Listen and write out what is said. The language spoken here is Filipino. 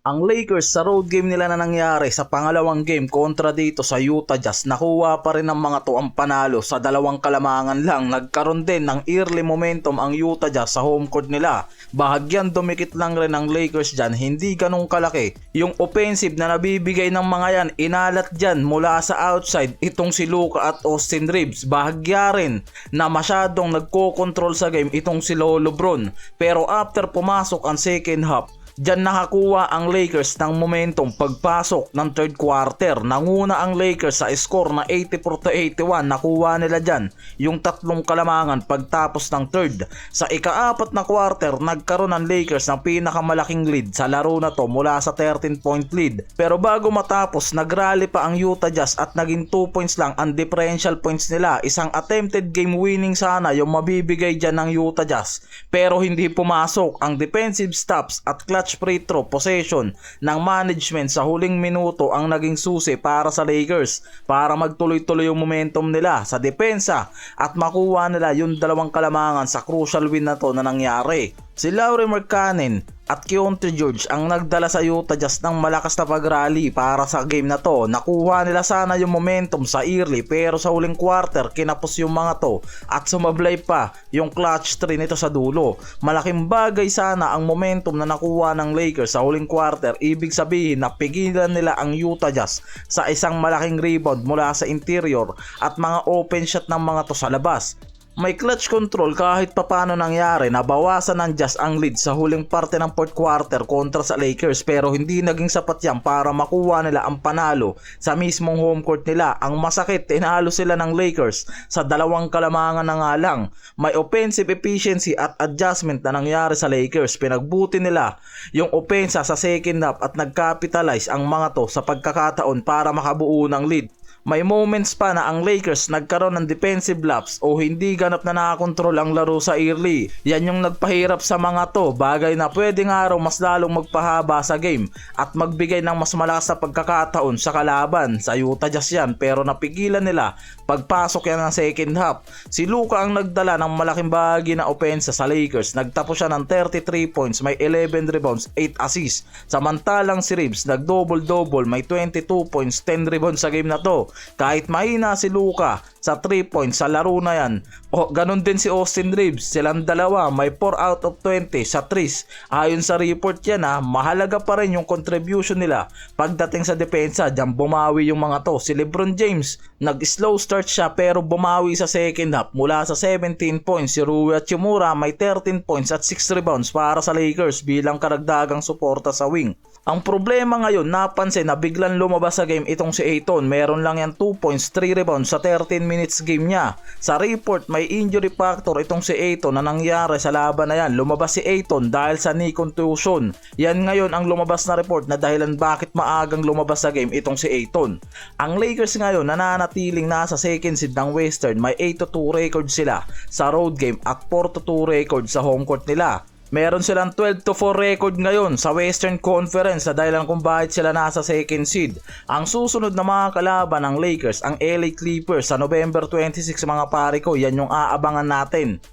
Ang Lakers sa road game nila na nangyari sa pangalawang game kontra dito sa Utah Jazz, nakuha pa rin ng mga to ang panalo sa dalawang kalamangan lang. Nagkaroon din ng early momentum ang Utah Jazz sa home court nila. Bahagyan dumikit lang rin ang Lakers dyan, hindi ganong kalaki. Yung offensive na nabibigay ng mga yan, inalat dyan mula sa outside itong si Luka at Austin Reeves. Bahagya rin na masyadong nagko-control sa game itong si Lolo Bron. Pero after pumasok ang second half, diyan nakakuha ang Lakers ng momentum pagpasok ng third quarter. Nanguna ang Lakers sa score na 84-81. Nakuha nila dyan yung tatlong kalamangan pagtapos ng third. Sa ika-apat na quarter, nagkaroon ng Lakers ng pinakamalaking lead sa laro na to mula sa 13-point lead. Pero bago matapos, nagrally pa ang Utah Jazz at naging 2 points lang ang differential points nila. Isang attempted game winning sana yung mabibigay dyan ng Utah Jazz, pero hindi pumasok. Ang defensive stops at clutch free throw possession ng management sa huling minuto ang naging susi para sa Lakers para magtuloy-tuloy yung momentum nila sa depensa at makuha nila yung dalawang kalamangan sa crucial win na to na nangyari. Si Lauri Markkanen at Keyonte George ang nagdala sa Utah Jazz ng malakas na pag-rally para sa game na to. Nakuha nila sana yung momentum sa early, pero sa huling quarter kinapos yung mga to at sumablay pa yung clutch 3 nito sa dulo. Malaking bagay sana ang momentum na nakuha ng Lakers sa huling quarter. Ibig sabihin na pigilan nila ang Utah Jazz sa isang malaking rebound mula sa interior at mga open shot ng mga to sa labas. May clutch control kahit papano nangyari. Nabawasan ng Jazz ang lead sa huling parte ng fourth quarter kontra sa Lakers, pero hindi naging sapat yan para makuha nila ang panalo sa mismong home court nila. Ang masakit, tinalo sila ng Lakers sa dalawang kalamangan na nga lang. May offensive efficiency at adjustment na nangyari sa Lakers. Pinagbuti nila yung opensa sa second half at nagcapitalize ang mga to sa pagkakataon para makabuo ng lead. May moments pa na ang Lakers nagkaroon ng defensive lapse o hindi ganap na nakakontrol ang laro sa early. Yan yung nagpahirap sa mga to, bagay na pwedeng araw mas lalong magpahaba sa game at magbigay ng mas malakas na pagkakataon sa kalaban. Sa Utah Jazz yan, pero napigilan nila pagpasok yan ng second half. Si Luka ang nagdala ng malaking bahagi ng opensa sa Lakers. Nagtapos siya ng 33 points, may 11 rebounds, 8 assists. Samantalang si Reeves nag-double-double, may 22 points, 10 rebounds sa game na to. Kahit mahina si Luka sa 3 points sa laro na yan, ganun din si Austin Reeves. Silang dalawa may 4 out of 20 sa threes. Ayon sa report yan, mahalaga pa rin yung contribution nila pagdating sa depensa. Diyan bumawi yung mga to. Si LeBron James, nag-slow start siya pero bumawi sa second half mula sa 17 points. Si Rui Hachimura may 13 points at 6 rebounds para sa Lakers bilang karagdagang suporta sa wing. Ang problema ngayon, napansin na biglang lumabas sa game itong si Ayton. Meron lang yan 2 points, 3 rebounds sa 13 minutes game niya. Sa report, may injury factor itong si Ayton na nangyari sa laban na yan. Lumabas si Ayton dahil sa knee contusion. Yan ngayon ang lumabas na report na dahilan bakit maagang lumabas sa game itong si Ayton. Ang Lakers ngayon nananatiling nasa second seed ng Western. May 8-2 record sila sa road game at 4-2 record sa home court nila. Meron silang 12-4 record ngayon sa Western Conference sa dahilan kung bakit sila nasa second seed. Ang susunod na mga kalaban ng Lakers, ang LA Clippers sa November 26 mga pare ko. Yan yung aabangan natin.